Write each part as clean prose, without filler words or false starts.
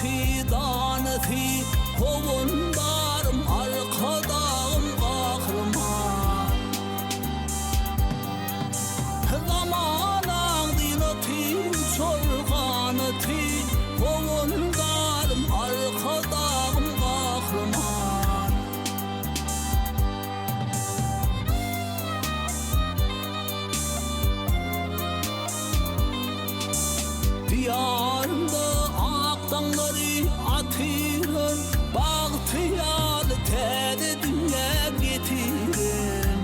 çiğdaneti kovundarım arkadağım kahraman. Zamanın dinotin çorganeti kovundarım arkadağım kahraman. Diyarımda aktanları atıyorum, bahtiyarlı tedi dünya getirin.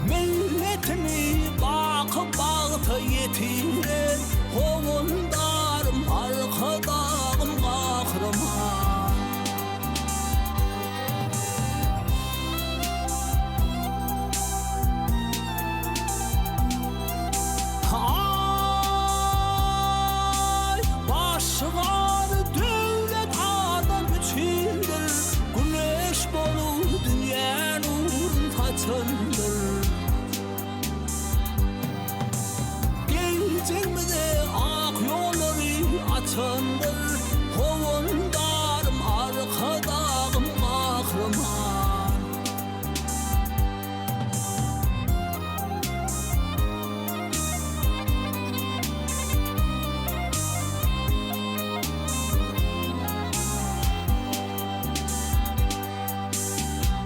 Milletimi bakıp bağıta yetirin, kovundarım arkadağım kahraman. Ay başıvar devlet adam içindir, güneş bolu dünya nurun saçındır. Geleceğimde ak yolları açındır, kovundarım arkadağım kahraman.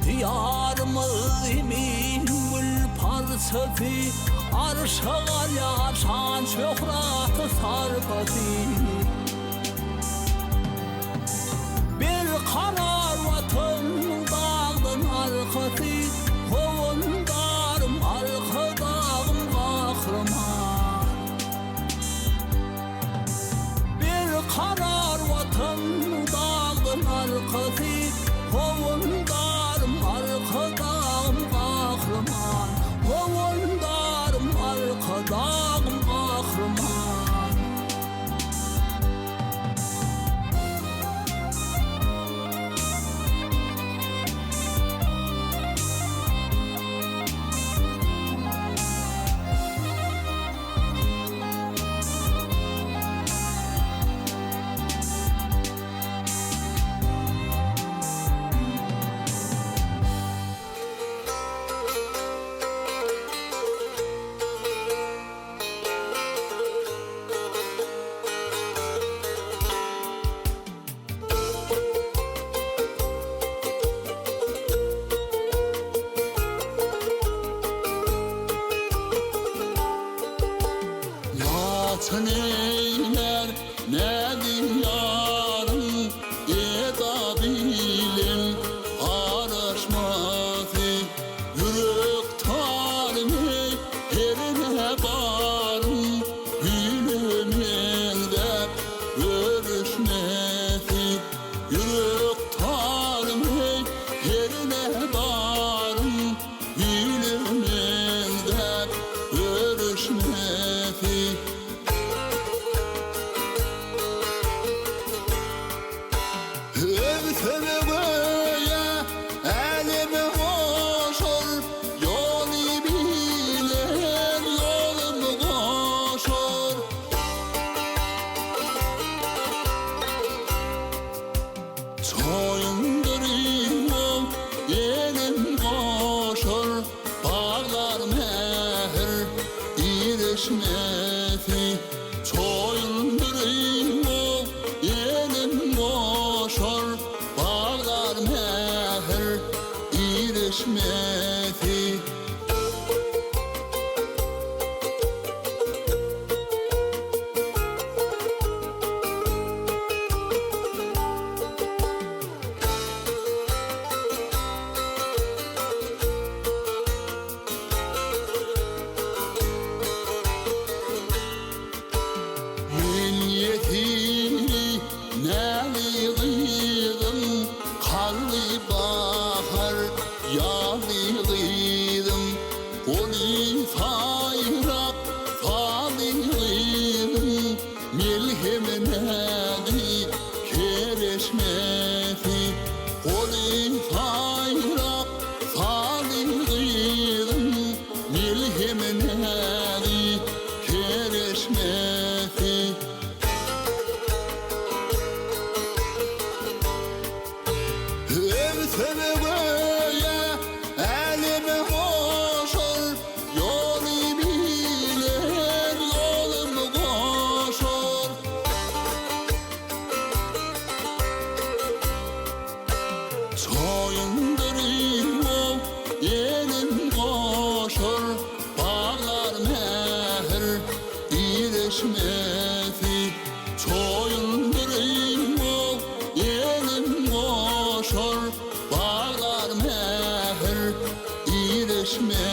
Diyarımın gül parçası, arşa yaşan şöhratı sarfası. Bir karar vatanın dağın arkası, kovundarım arkadağım kahraman. Bir karar vatanın dağın arkası, kovundarım arkadağım kahraman. Kovundarım arkadağım kahraman. Yatın eyler ne diyarım, edabilin arışmazı. Yürük talimi yerine varım, gülümünde görüşmesi. Yürük talimi yerine varım, gülümünde görüşmesi. Övsene böyle elimi koşur, yolu bilen yolumu koşur. Soyundurayım yenim koşur, bağlar mehir ilişmesi. Soyundurayım yenim koşur, bağlar mehir ilişmesi. Yetimli neli kızım, kalbi bahar yâli Sevgeye elimi koşur, yolu bilir yolumu koşur. Soyundurayım o yenim koşur, bağlar mehir iyileşmesi. Soyundurayım o yenim koşur, bağlar mehir iyileşmesi.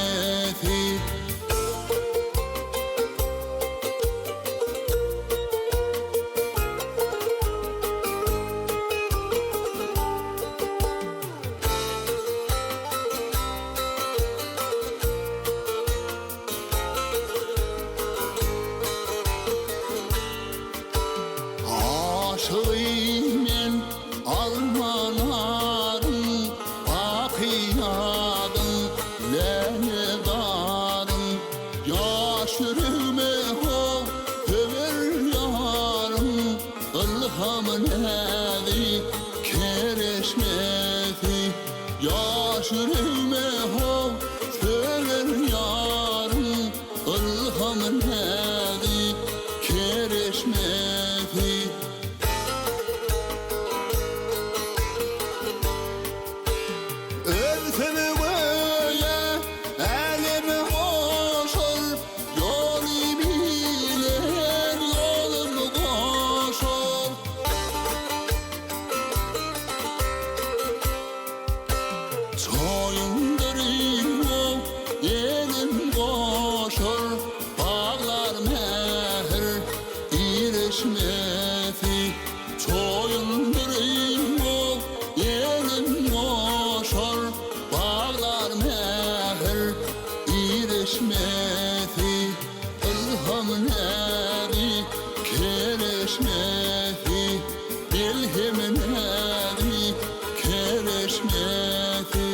Aşığım ben almanarım, bakıyadım lenedarım. Yaş yüreğime hov över yarım, ılhamın evi kereşmesi. Yaş yüreğime hov över yarım, ılhamın evi kereşmesi. Sevgeye elimi koşur, yolu bilir yolumu koşur. Soyundurayım o yenim koşur, bağlar mehir iyileşmesi. Soyundurayım o yenim koşur, bağlar mehir iyileşmesi. Ilhamın evi kereşmesi, bilhimin evi kereşmesi.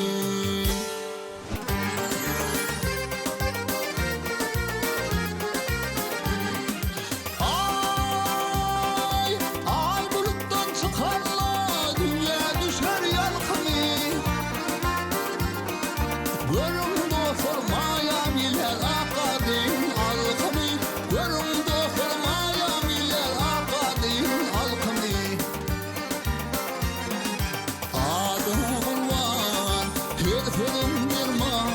Ay, ay buluttan çıkarlar, dünya düşer yalkını. Görümde formaya biler akadın alkımı, görümde formaya biler akadın alkımı. Adına kurban, hedefim derman,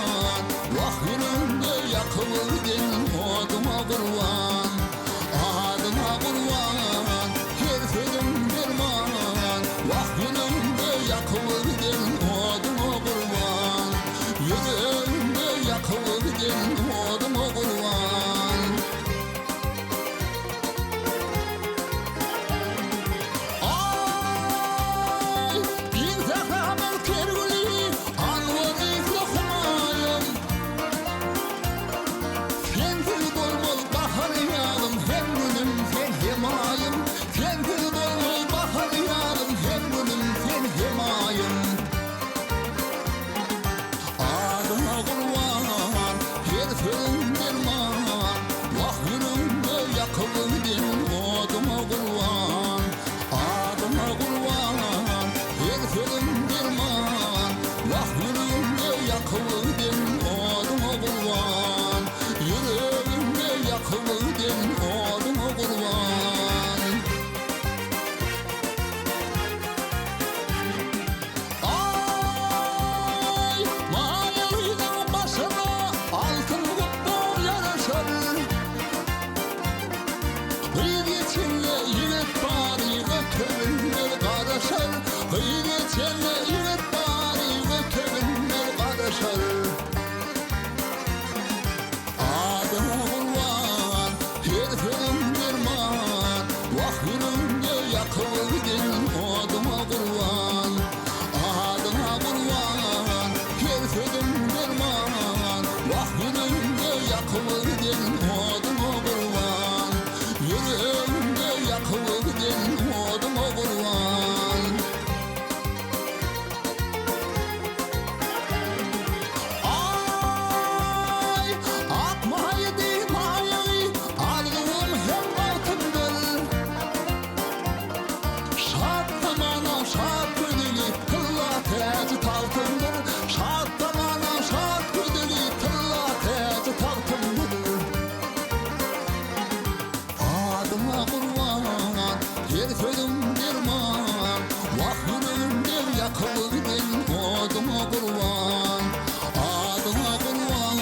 vah yürümde yakıldın oduma kurban. Adına kurban, hedefim derman, vah yürümde yakıldın oduma kurban. Yüreğimde yakıldın oduma kurban. Ay, bir zahmet kergülü anvarı yoxmayım. Sensiz dolmaz bahar yağım, hem gülüm sen hem ayım. Sensiz dolmaz bahar yağım, hem gülüm sen hem ayım. Adına kurban, hedefim derman, vah yürümde yakıldın oduma kurban. Adına kurban, hedefim derman, vah yürümde yakıldın oduma kurban. Yüreğimde yakıldın oduma kurban. Ay, mayalıydım başına, altın kutlu yaraşır. Kıyı içinde yiğit bari ve kövünler karışır. Kıyı içinde yiğit bari ve kövünler karışır. Adına kurban, hedefim derman, vah yürümde yakıldın oduma kurban. Adına kurban, hedefim derman, vah yürümde yakıldın oduma kurban. Yüreğimde yakıldın oduma kurban. yakılı giden oduma kurban, adına kurban,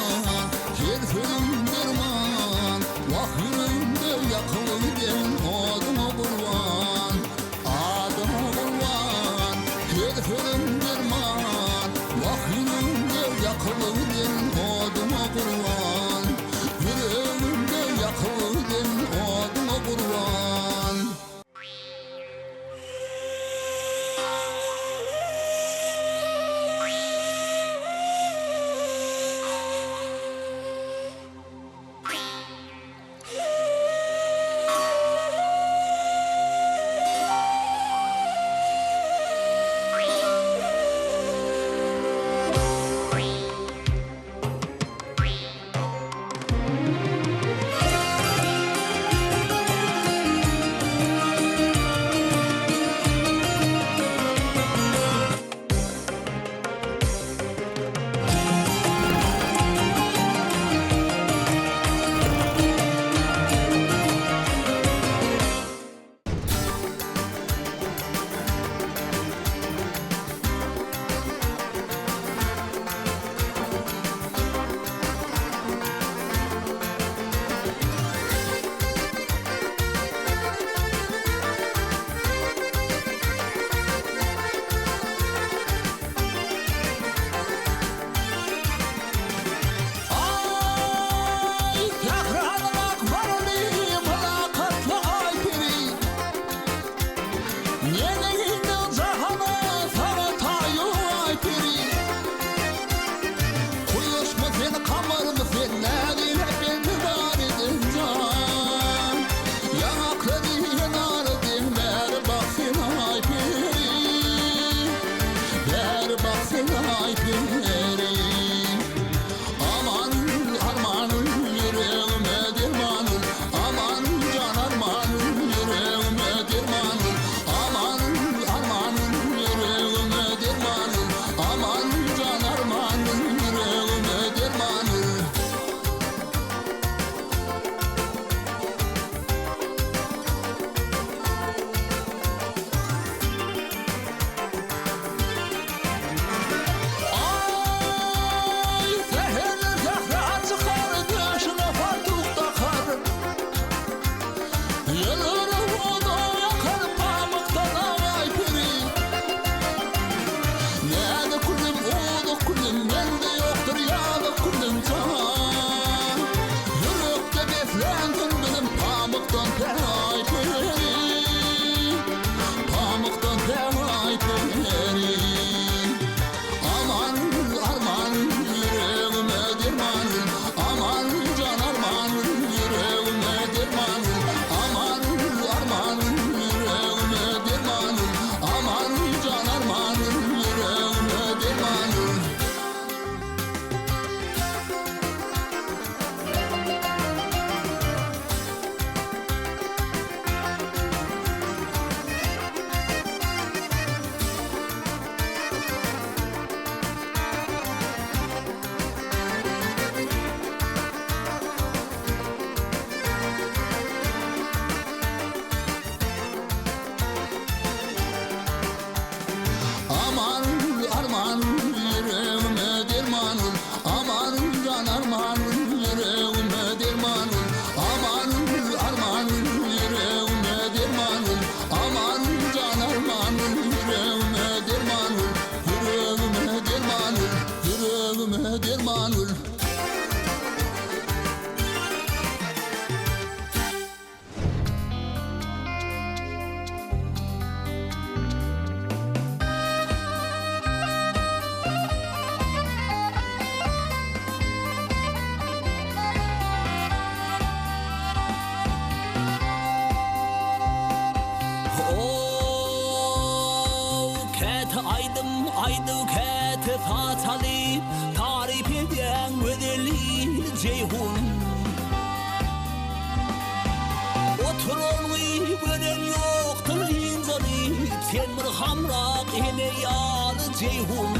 herifim derman, vah yüreğimde yakılı giden oduma kurban, adına kurban, herifim derman, vah yüreğimde yakılı giden oduma kurban, yüreğimde yakılı giden oduma kurban. Ay tekrarlamak varlıyım mülakatla ay piri. Yeniliğinden cahana saratayı ay piri. Kuyuş mu sen kamar mı sen nerede beni var edin can. Yanakları yanar edin ver bak sen ay piri. Ver bak sen ay piri. Aman armanın yüreğime dermanın, aman can armanın yüreğime dermanın, aman armanın yüreğime dermanın, aman can armanın yüreğime dermanın. Ay seherler zahra çıkar, döşüne fartuk takar. Yılırım oda yakar, pamuktan ay piri. Nerede kulüm, oğlu kulüm, bende yoktur yağlı kulüm can. Yürekte beslendim benim pamuktan ay piri. Pamuktan ay piri. Aman arman yüreğime dermanın, aman can armanın yüreğime dermanın, aman armanın yüreğime dermanın, aman can armanın yüreğime dermanın. Aman arman yüreğime dermanın, aman can armanın yüreğime dermanın, aman armanın yüreğime dermanın, aman can armanın yüreğime dermanın, yüreğime dermanın, yüreğime dermanın. Aydım aydı kete tatali, tarif eden ödeli ceyhun. Oturulmayı gören yoktur inzali, sen bir hamrak ile yağlı ceyhun.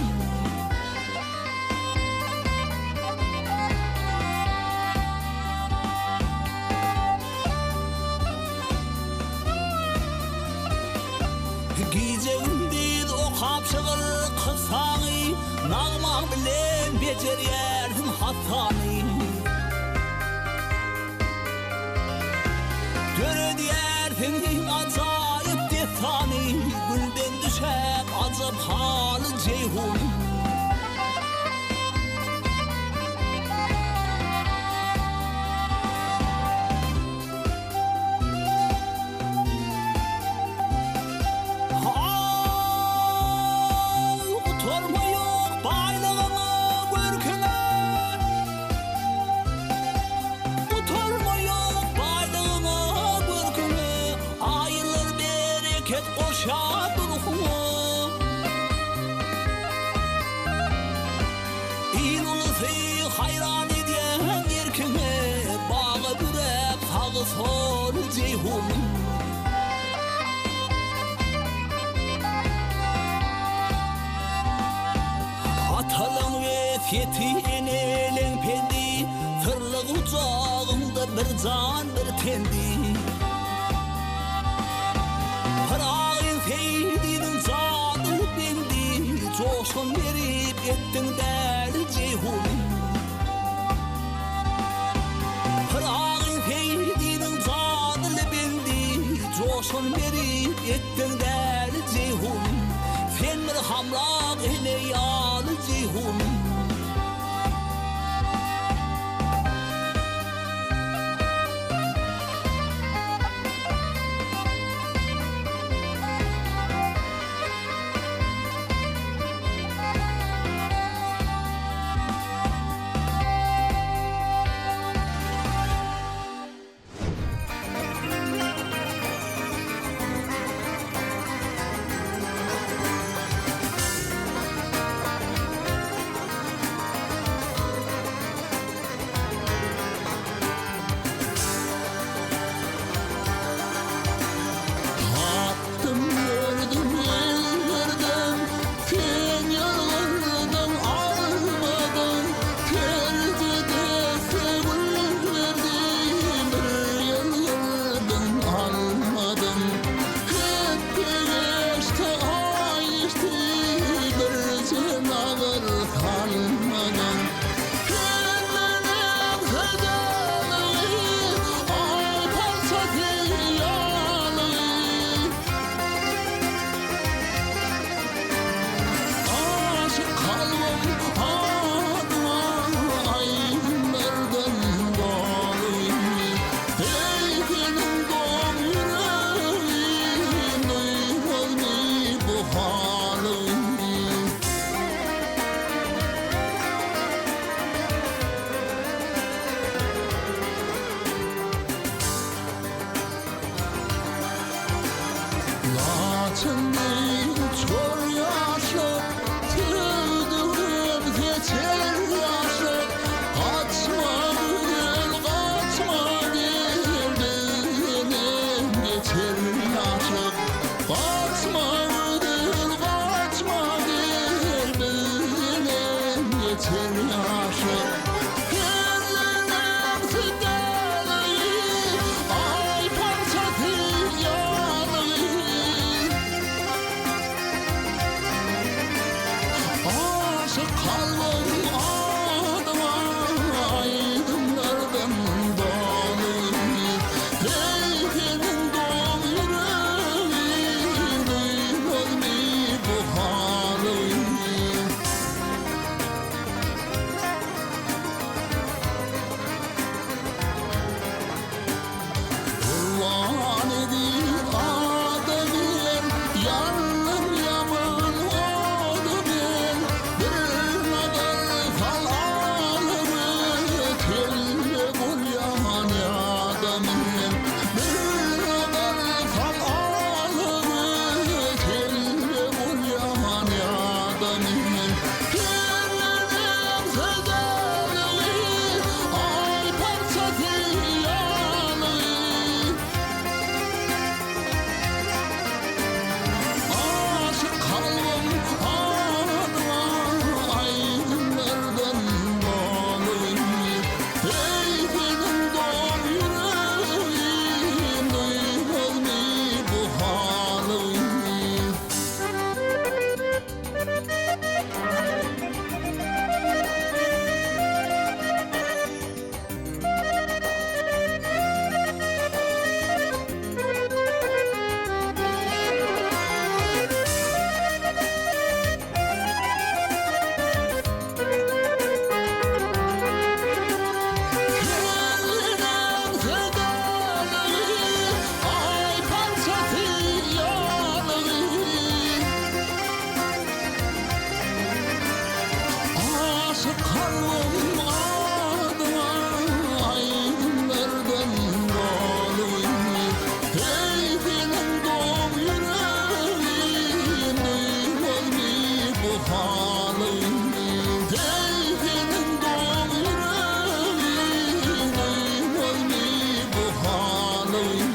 Giyeceğim değil o çığır kısanı Nağmak bilen beceriyerdim hatanı Dörödiyerdim acayip destanı Gülden düşer acab halı ceyhun hayran ediyen yerkine Bağı bürek sağı sol ceyhun Atalın ve fethiyen elen pendi Tırlık ucağında bir can bir tendi Pırağın feydinin canı bendi Coşkun verip ettin derdi ceyhun Coşun verip ettin derdi ceyhun Sen bir hamrak ile yalı ceyhun halin Deyinin doğum yüreğin Oyni bu halin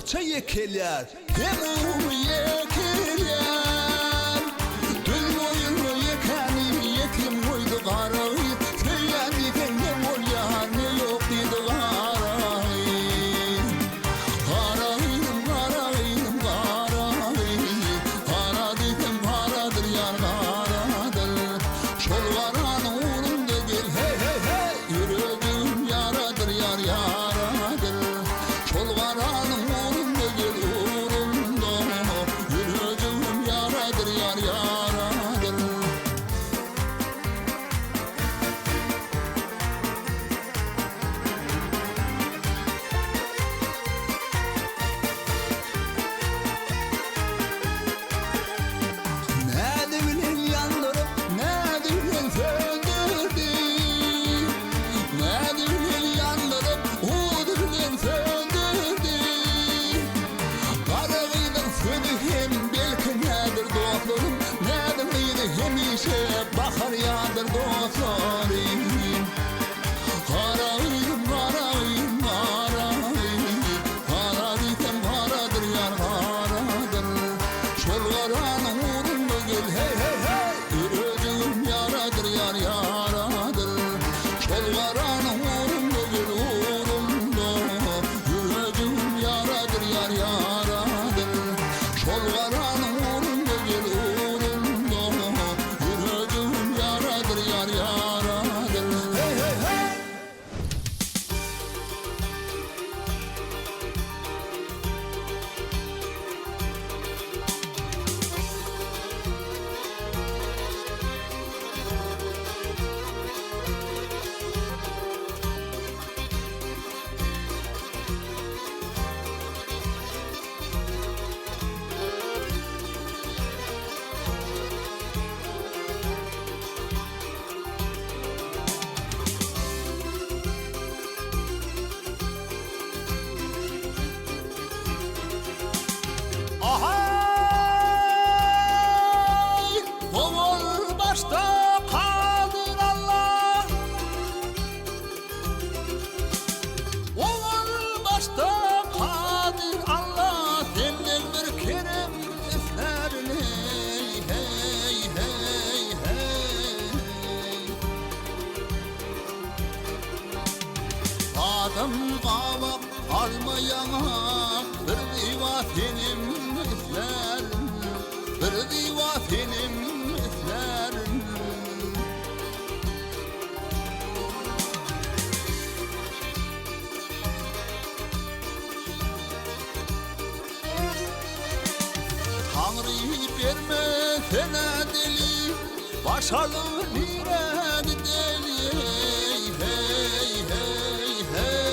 Çay yekeler, hem yekeler Dün boyunlu yekani yetim koydu karayı Söylen dikenden ol ya ne yok dedi karayı Karayım, karayım, karayım Kara dedim karadır yar karadır Şolvaranın uğrunda gel hey hey hey Yüreğim yaradır yar yaradır Şolvaranın Bahar yağdır dostlarım Karayım, karayım, karayım Kara diken karadır yar karadır Şolvaranın uğrunda gel hey hey hey Yüreğim yaradır yar yaradır Şolvaranın uğrunda gel uğrunda Yüreğim yaradır yar yaradır Şolvaranın uğrunda gel uğrunda Ahay! Oğul başta kaldır Allah Oğul başta kaldır Allah Senden bir kerem isterim hey hey hey Adım kavak almayana Bir diva senim isterim Bir diva senim isterim verme fena deli, başarılı nire deli. Hey hey hey.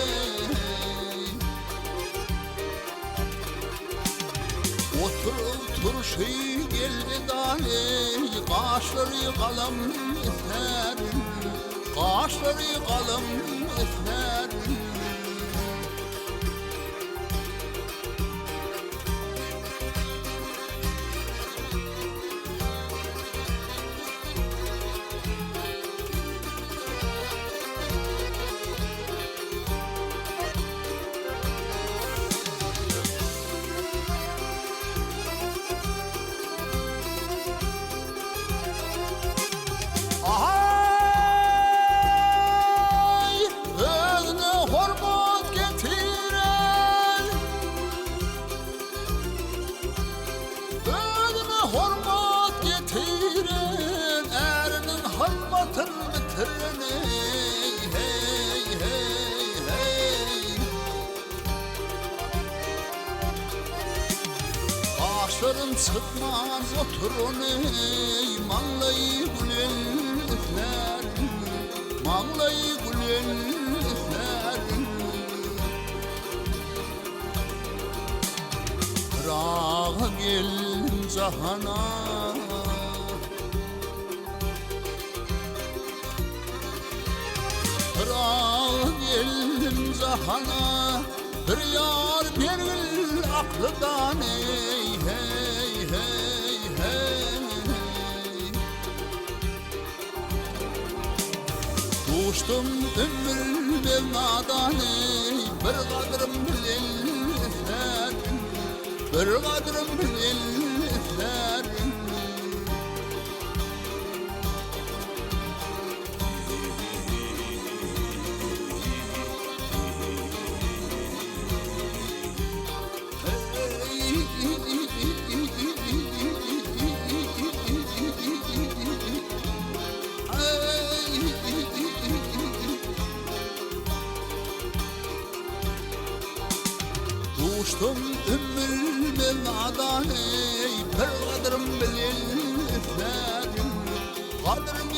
Oturup turşu geldi dali, kaşları kalem eser, kaşları kalem eser. Hormat getiren erinin hırmatını bitiren. Hey hey hey. Kaşların çıkmaz oturun ey, mallayı gülenler, mallayı gülenler. Rağa gel cahana, rağa geldim cahana, bir yar beril aklıdan ey hey hey hey. Düştüm ömür mevnadan ey, bir kadırım bilenler, bir kadırım bilenler. Düştüm ümmül mevnadan ey, bir kadırım bilenler, kadırım